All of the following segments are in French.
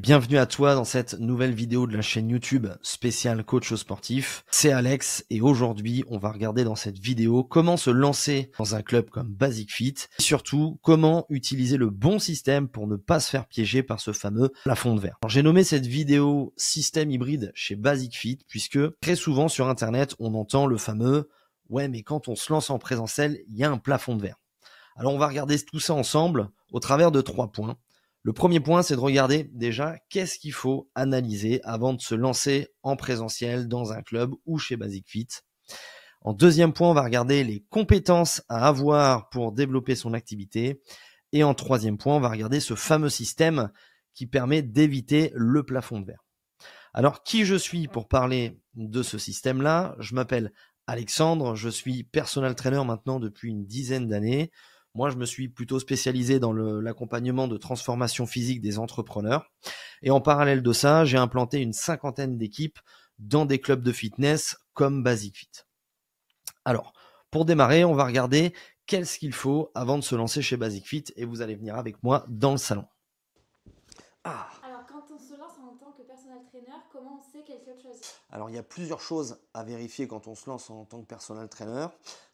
Bienvenue à toi dans cette nouvelle vidéo de la chaîne YouTube spéciale coach sportif. C'est Alex et aujourd'hui on va regarder dans cette vidéo comment se lancer dans un club comme Basic Fit et surtout comment utiliser le bon système pour ne pas se faire piéger par ce fameux plafond de verre. J'ai nommé cette vidéo système hybride chez Basic Fit puisque très souvent sur internet on entend le fameux « ouais mais quand on se lance en présentiel il y a un plafond de verre ». Alors on va regarder tout ça ensemble au travers de 3 points. Le premier point, c'est de regarder déjà qu'est-ce qu'il faut analyser avant de se lancer en présentiel dans un club ou chez Basic Fit. En deuxième point, on va regarder les compétences à avoir pour développer son activité. Et en troisième point, on va regarder ce fameux système qui permet d'éviter le plafond de verre. Alors, qui je suis pour parler de ce système-là? Je m'appelle Alexandre, je suis personal trainer maintenant depuis une dizaine d'années. Moi, je me suis plutôt spécialisé dans l'accompagnement de transformation physique des entrepreneurs. Et en parallèle de ça, j'ai implanté une 50aine d'équipes dans des clubs de fitness comme Basic Fit. Alors, pour démarrer, on va regarder qu'est-ce qu'il faut avant de se lancer chez Basic Fit et vous allez venir avec moi dans le salon. Alors, quand on se lance en tant que personal trainer, comment on sait quel club choisir? Alors, il y a plusieurs choses à vérifier quand on se lance en tant que personal trainer.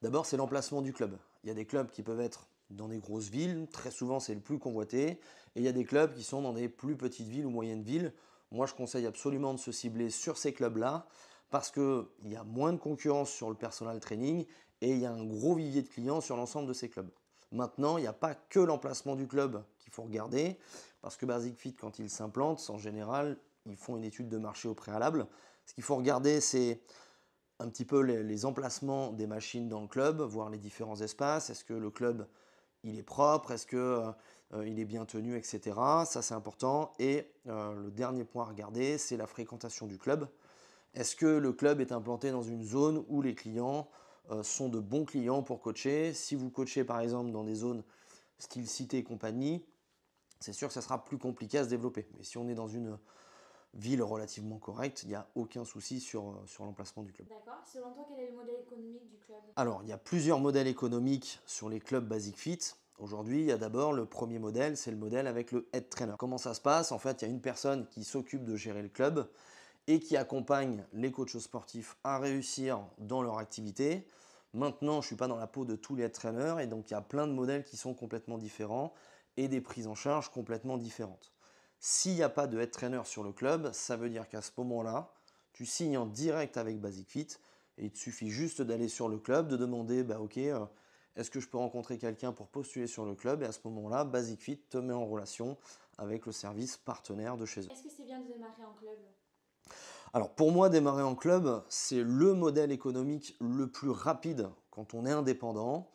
D'abord, c'est l'emplacement du club. Il y a des clubs qui peuvent être dans des grosses villes, très souvent c'est le plus convoité, et il y a des clubs qui sont dans des plus petites villes ou moyennes villes. Moi, je conseille absolument de se cibler sur ces clubs-là parce qu'il y a moins de concurrence sur le personal training et il y a un gros vivier de clients sur l'ensemble de ces clubs. Maintenant, il n'y a pas que l'emplacement du club qu'il faut regarder parce que Basic Fit, quand ils s'implantent, en général, ils font une étude de marché au préalable. Ce qu'il faut regarder, c'est un petit peu les emplacements des machines dans le club, voir les différents espaces. Est-ce que le club il est propre, est-ce que il est bien tenu, etc. Ça c'est important. Et le dernier point à regarder, c'est la fréquentation du club. Est-ce que le club est implanté dans une zone où les clients sont de bons clients pour coacher? Si vous coachez par exemple dans des zones style cité et compagnie, c'est sûr que ça sera plus compliqué à se développer. Mais si on est dans une ville relativement correcte, il n'y a aucun souci sur l'emplacement du club. D'accord. Selon toi, quel est le modèle économique du club? Alors, il y a plusieurs modèles économiques sur les clubs Basic Fit. Aujourd'hui, il y a d'abord le premier modèle, c'est le modèle avec le head trainer. Comment ça se passe? En fait, il y a une personne qui s'occupe de gérer le club et qui accompagne les coachs sportifs à réussir dans leur activité. Maintenant, je ne suis pas dans la peau de tous les head trainers et donc il y a plein de modèles qui sont complètement différents et des prises en charge complètement différentes. S'il n'y a pas de head trainer sur le club, ça veut dire qu'à ce moment-là, tu signes en direct avec Basic Fit et il te suffit juste d'aller sur le club, de demander ok, est-ce que je peux rencontrer quelqu'un pour postuler sur le club? Et à ce moment-là, Basic Fit te met en relation avec le service partenaire de chez eux. Est-ce que c'est bien de démarrer en club? Alors pour moi, démarrer en club, c'est le modèle économique le plus rapide quand on est indépendant.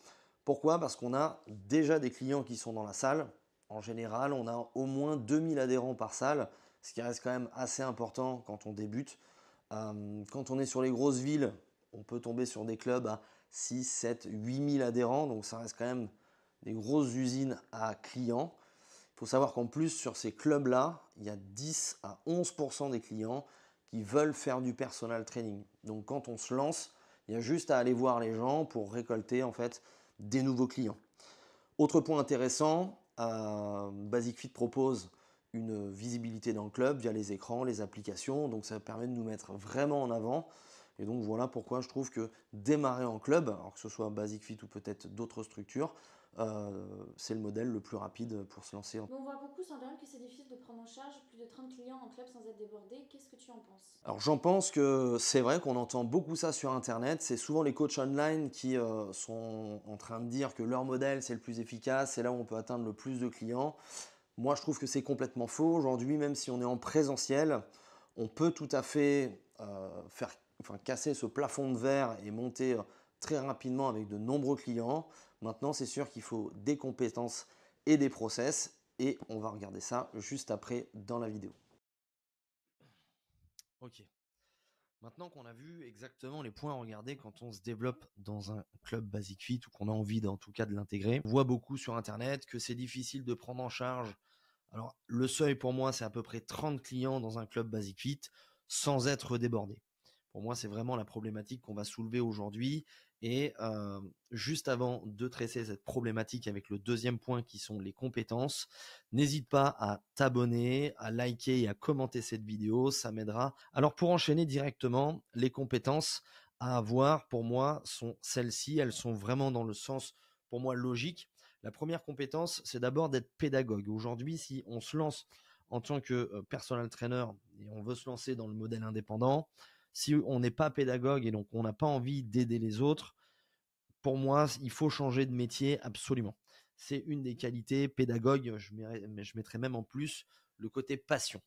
Pourquoi? Parce qu'on a déjà des clients qui sont dans la salle. En général, on a au moins 2000 adhérents par salle, ce qui reste quand même assez important quand on débute. Quand on est sur les grosses villes, on peut tomber sur des clubs à 6, 7, 8000 adhérents, donc ça reste quand même des grosses usines à clients. Il faut savoir qu'en plus, sur ces clubs-là, il y a 10 à 11% des clients qui veulent faire du personal training. Donc quand on se lance, il y a juste à aller voir les gens pour récolter en fait des nouveaux clients. Autre point intéressant, Basic Fit propose une visibilité dans le club via les écrans, les applications, donc ça permet de nous mettre vraiment en avant. Et donc voilà pourquoi je trouve que démarrer en club, alors que ce soit Basic Fit ou peut-être d'autres structures, c'est le modèle le plus rapide pour se lancer. Mais on voit beaucoup sur Internet que c'est difficile de prendre en charge plus de 30 clients en club sans être débordé. Qu'est-ce que tu en penses? Alors j'en pense que c'est vrai qu'on entend beaucoup ça sur Internet. C'est souvent les coachs online qui sont en train de dire que leur modèle c'est le plus efficace, c'est là où on peut atteindre le plus de clients. Moi je trouve que c'est complètement faux. Aujourd'hui, même si on est en présentiel, on peut tout à fait casser ce plafond de verre et monter très rapidement avec de nombreux clients. Maintenant, c'est sûr qu'il faut des compétences et des process et on va regarder ça juste après dans la vidéo. Ok. Maintenant qu'on a vu exactement les points à regarder quand on se développe dans un club Basic Fit ou qu'on a envie en tout cas de l'intégrer, on voit beaucoup sur Internet que c'est difficile de prendre en charge. Alors le seuil pour moi c'est à peu près 30 clients dans un club Basic Fit sans être débordé. Pour moi c'est vraiment la problématique qu'on va soulever aujourd'hui Et juste avant de traiter cette problématique avec le deuxième point qui sont les compétences, n'hésite pas à t'abonner, à liker et à commenter cette vidéo, ça m'aidera. Alors pour enchaîner directement, les compétences à avoir pour moi sont celles-ci, elles sont vraiment dans le sens pour moi logique. La première compétence, c'est d'abord d'être pédagogue. Aujourd'hui, si on se lance en tant que personal trainer et on veut se lancer dans le modèle indépendant, si on n'est pas pédagogue et donc on n'a pas envie d'aider les autres, pour moi, il faut changer de métier absolument. C'est une des qualités pédagogue, je mettrais même en plus le côté passion.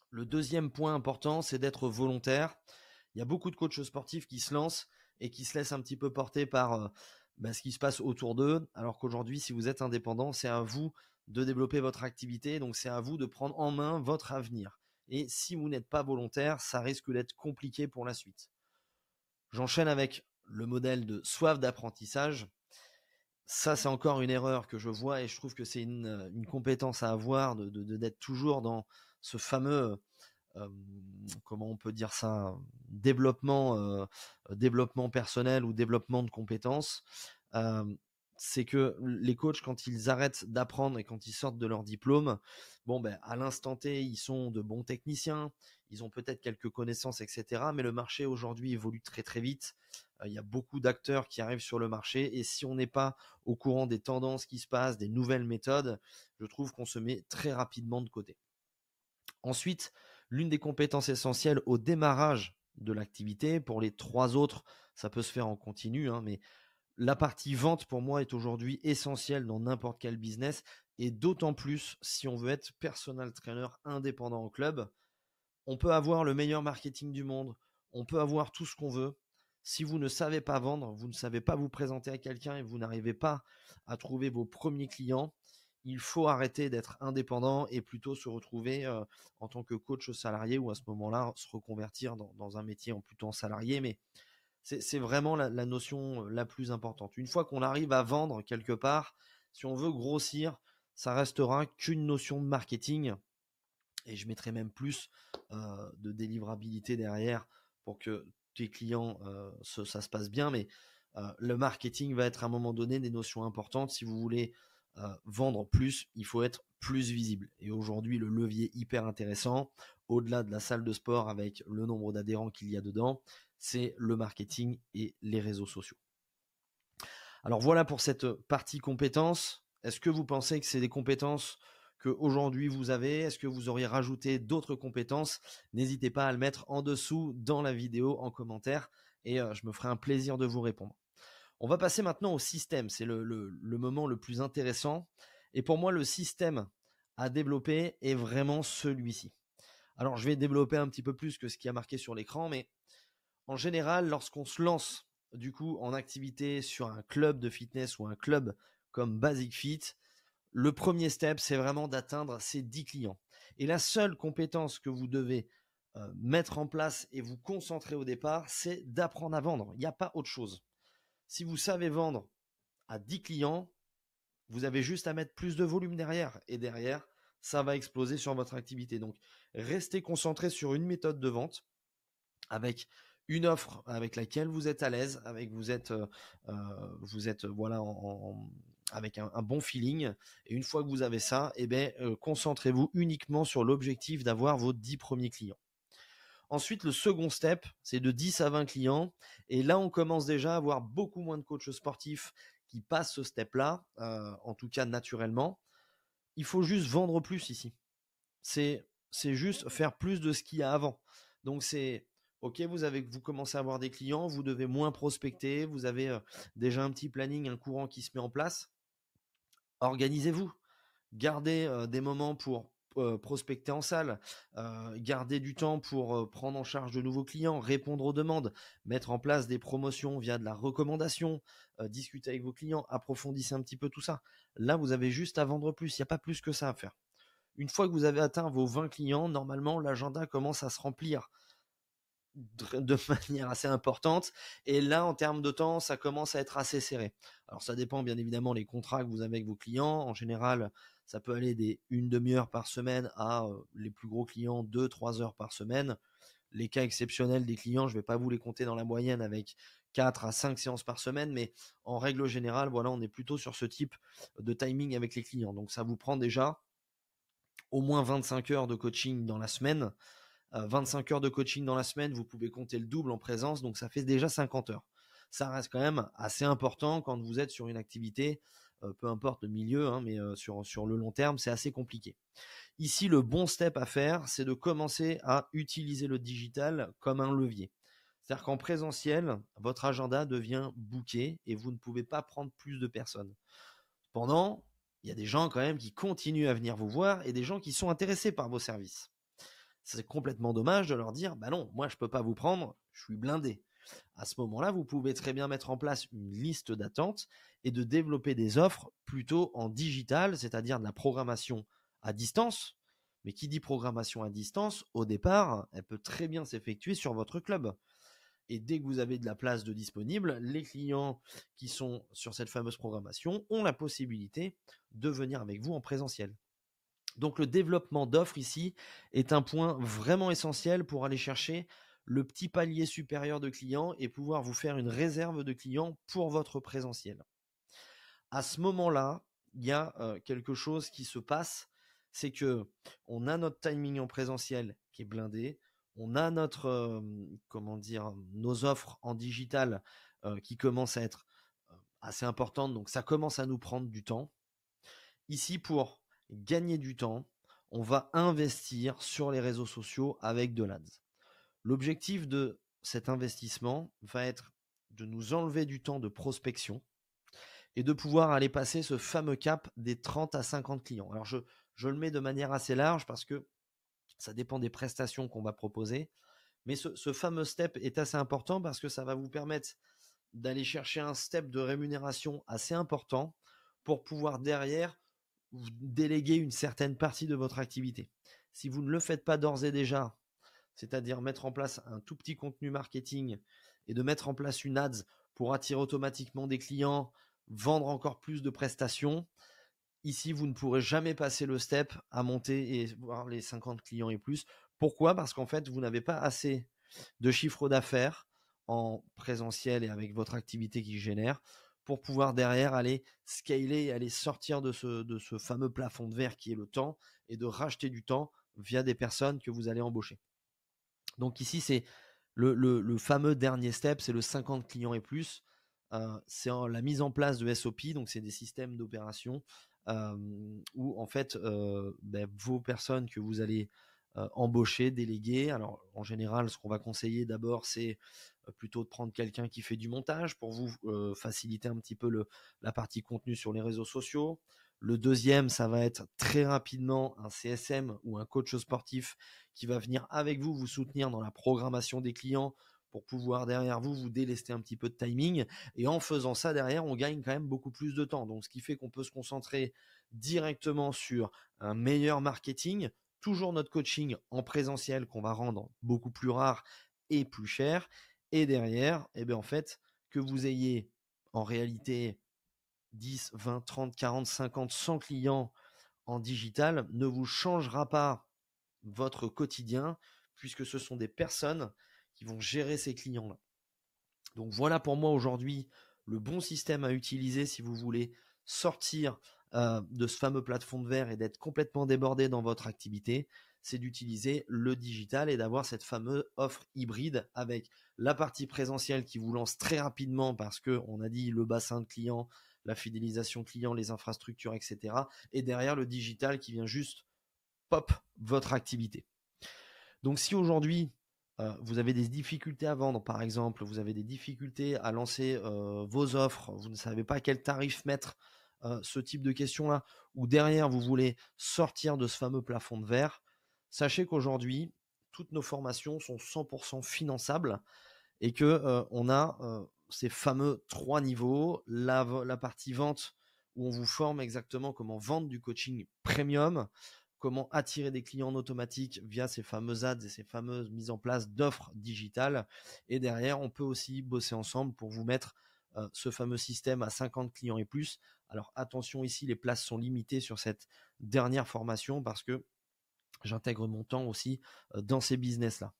Le deuxième point important, c'est d'être volontaire. Il y a beaucoup de coachs sportifs qui se lancent et qui se laissent un petit peu porter par ce qui se passe autour d'eux, alors qu'aujourd'hui, si vous êtes indépendant, c'est à vous de développer votre activité, donc c'est à vous de prendre en main votre avenir. Et si vous n'êtes pas volontaire, ça risque d'être compliqué pour la suite. J'enchaîne avec le modèle de soif d'apprentissage. Ça, c'est encore une erreur que je vois et je trouve que c'est une compétence à avoir d'être toujours dans ce fameux, comment on peut dire ça, développement personnel ou développement de compétences. C'est que les coachs, quand ils arrêtent d'apprendre et quand ils sortent de leur diplôme, à l'instant T, ils sont de bons techniciens, ils ont peut-être quelques connaissances, etc. Mais le marché aujourd'hui évolue très très vite. Il y a beaucoup d'acteurs qui arrivent sur le marché et si on n'est pas au courant des tendances qui se passent, des nouvelles méthodes, je trouve qu'on se met très rapidement de côté. Ensuite, l'une des compétences essentielles au démarrage de l'activité, pour les 3 autres, ça peut se faire en continu, mais la partie vente pour moi est aujourd'hui essentielle dans n'importe quel business et d'autant plus si on veut être personal trainer indépendant au club. On peut avoir le meilleur marketing du monde, on peut avoir tout ce qu'on veut. Si vous ne savez pas vendre, vous ne savez pas vous présenter à quelqu'un et vous n'arrivez pas à trouver vos premiers clients, il faut arrêter d'être indépendant et plutôt se retrouver en tant que coach salarié ou à ce moment-là se reconvertir dans un métier en plutôt en salarié. Mais c'est vraiment la notion la plus importante. Une fois qu'on arrive à vendre quelque part, si on veut grossir, ça restera qu'une notion de marketing. Et je mettrai même plus de délivrabilité derrière pour que tes clients, ça se passe bien. Mais le marketing va être à un moment donné des notions importantes. Si vous voulez vendre plus, il faut être plus visible. Et aujourd'hui, le levier hyper intéressant, au-delà de la salle de sport avec le nombre d'adhérents qu'il y a dedans, c'est le marketing et les réseaux sociaux. Alors voilà pour cette partie compétences. Est-ce que vous pensez que c'est des compétences qu'aujourd'hui vous avez? Est-ce que vous auriez rajouté d'autres compétences? N'hésitez pas à le mettre en dessous dans la vidéo en commentaire et je me ferai un plaisir de vous répondre. On va passer maintenant au système. C'est le moment le plus intéressant. Et pour moi, le système à développer est vraiment celui-ci. Alors, je vais développer un petit peu plus que ce qui a marqué sur l'écran, mais en général, lorsqu'on se lance du coup en activité sur un club de fitness ou un club comme Basic Fit, le premier step, c'est vraiment d'atteindre ces 10 clients. Et la seule compétence que vous devez mettre en place et vous concentrer au départ, c'est d'apprendre à vendre. Il n'y a pas autre chose. Si vous savez vendre à 10 clients, vous avez juste à mettre plus de volume derrière. Et derrière, ça va exploser sur votre activité. Donc, restez concentré sur une méthode de vente avec une offre avec laquelle vous êtes à l'aise, avec vous êtes voilà avec un bon feeling. Et une fois que vous avez ça, concentrez-vous uniquement sur l'objectif d'avoir vos 10 premiers clients. Ensuite, le second step, c'est de 10 à 20 clients. Et là, on commence déjà à avoir beaucoup moins de coachs sportifs qui passent ce step-là, en tout cas naturellement. Il faut juste vendre plus ici. C'est juste faire plus de ce qu'il y a avant. Donc c'est ok, vous commencez à avoir des clients, vous devez moins prospecter, vous avez déjà un petit planning, un courant qui se met en place. Organisez-vous, gardez des moments pour prospecter en salle, garder du temps pour prendre en charge de nouveaux clients, répondre aux demandes, mettre en place des promotions via de la recommandation, discuter avec vos clients, approfondissez un petit peu tout ça. Là, vous avez juste à vendre plus, il n'y a pas plus que ça à faire. Une fois que vous avez atteint vos 20 clients, normalement, l'agenda commence à se remplir de manière assez importante. Et là, en termes de temps, ça commence à être assez serré. Alors, ça dépend bien évidemment les contrats que vous avez avec vos clients. En général, ça peut aller des 1/2 par semaine à les plus gros clients 2-3 heures par semaine. Les cas exceptionnels des clients, je ne vais pas vous les compter dans la moyenne avec 4 à 5 séances par semaine, mais en règle générale, voilà, on est plutôt sur ce type de timing avec les clients. Donc ça vous prend déjà au moins 25 heures de coaching dans la semaine. 25 heures de coaching dans la semaine, vous pouvez compter le double en présence, donc ça fait déjà 50 heures. Ça reste quand même assez important quand vous êtes sur une activité, peu importe le milieu, hein, mais sur le long terme, c'est assez compliqué. Ici, le bon step à faire, c'est de commencer à utiliser le digital comme un levier. C'est-à-dire qu'en présentiel, votre agenda devient booké et vous ne pouvez pas prendre plus de personnes. Cependant, il y a des gens quand même qui continuent à venir vous voir et des gens qui sont intéressés par vos services. C'est complètement dommage de leur dire, bah non, moi je peux pas vous prendre, je suis blindé. À ce moment-là, vous pouvez très bien mettre en place une liste d'attente et de développer des offres plutôt en digital, c'est-à-dire de la programmation à distance. Mais qui dit programmation à distance, au départ, elle peut très bien s'effectuer sur votre club. Et dès que vous avez de la place de disponible, les clients qui sont sur cette fameuse programmation ont la possibilité de venir avec vous en présentiel. Donc le développement d'offres ici est un point vraiment essentiel pour aller chercher le petit palier supérieur de clients et pouvoir vous faire une réserve de clients pour votre présentiel. À ce moment-là, il y a quelque chose qui se passe, c'est que on a notre timing en présentiel qui est blindé, on a notre nos offres en digital qui commencent à être assez importantes, donc ça commence à nous prendre du temps. Ici, pour gagner du temps, on va investir sur les réseaux sociaux avec de l'Ads. L'objectif de cet investissement va être de nous enlever du temps de prospection et de pouvoir aller passer ce fameux cap des 30 à 50 clients. Alors je le mets de manière assez large parce que ça dépend des prestations qu'on va proposer, mais ce fameux step est assez important parce que ça va vous permettre d'aller chercher un step de rémunération assez important pour pouvoir derrière vous déléguer une certaine partie de votre activité. Si vous ne le faites pas d'ores et déjà, c'est-à-dire mettre en place un tout petit contenu marketing et de mettre en place une ads pour attirer automatiquement des clients, vendre encore plus de prestations, ici, vous ne pourrez jamais passer le step à monter et voir les 50 clients et plus. Pourquoi? Parce qu'en fait, vous n'avez pas assez de chiffre d'affaires en présentiel et avec votre activité qui génère pour pouvoir derrière aller scaler et aller sortir de ce fameux plafond de verre qui est le temps et de racheter du temps via des personnes que vous allez embaucher. Donc ici, c'est le fameux dernier step, c'est le 50 clients et plus. C'est la mise en place de SOP, donc c'est des systèmes d'opération où en fait vos personnes que vous allez embaucher, déléguer. Alors en général, ce qu'on va conseiller d'abord, c'est plutôt de prendre quelqu'un qui fait du montage pour vous faciliter un petit peu la partie contenu sur les réseaux sociaux. Le deuxième, ça va être très rapidement un CSM ou un coach sportif qui va venir avec vous soutenir dans la programmation des clients pour pouvoir derrière vous délester un petit peu de timing. Et en faisant ça derrière, on gagne quand même beaucoup plus de temps. Donc ce qui fait qu'on peut se concentrer directement sur un meilleur marketing, toujours notre coaching en présentiel qu'on va rendre beaucoup plus rare et plus cher. Et derrière, en fait, que vous ayez en réalité 10, 20, 30, 40, 50, 100 clients en digital ne vous changera pas votre quotidien puisque ce sont des personnes qui vont gérer ces clients-là. Donc voilà pour moi aujourd'hui le bon système à utiliser si vous voulez sortir de ce fameux plafond de verre et d'être complètement débordé dans votre activité, c'est d'utiliser le digital et d'avoir cette fameuse offre hybride avec la partie présentielle qui vous lance très rapidement parce que on a dit le bassin de clients, la fidélisation client, les infrastructures, etc. Et derrière le digital qui vient juste pop votre activité. Donc si aujourd'hui vous avez des difficultés à vendre, par exemple, vous avez des difficultés à lancer vos offres, vous ne savez pas quel tarif mettre, ce type de questions-là, ou derrière vous voulez sortir de ce fameux plafond de verre, sachez qu'aujourd'hui, toutes nos formations sont 100% finançables et que on a ces fameux 3 niveaux, la partie vente où on vous forme exactement comment vendre du coaching premium, comment attirer des clients en automatique via ces fameuses ads et ces fameuses mises en place d'offres digitales. Et derrière, on peut aussi bosser ensemble pour vous mettre ce fameux système à 50 clients et plus. Alors attention ici, les places sont limitées sur cette dernière formation parce que j'intègre mon temps aussi dans ces business-là.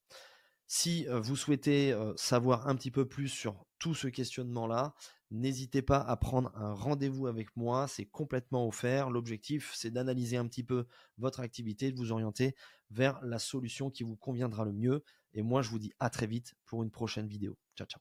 Si vous souhaitez savoir un petit peu plus sur tout ce questionnement-là, n'hésitez pas à prendre un rendez-vous avec moi, c'est complètement offert. L'objectif, c'est d'analyser un petit peu votre activité, de vous orienter vers la solution qui vous conviendra le mieux. Et moi, je vous dis à très vite pour une prochaine vidéo. Ciao, ciao.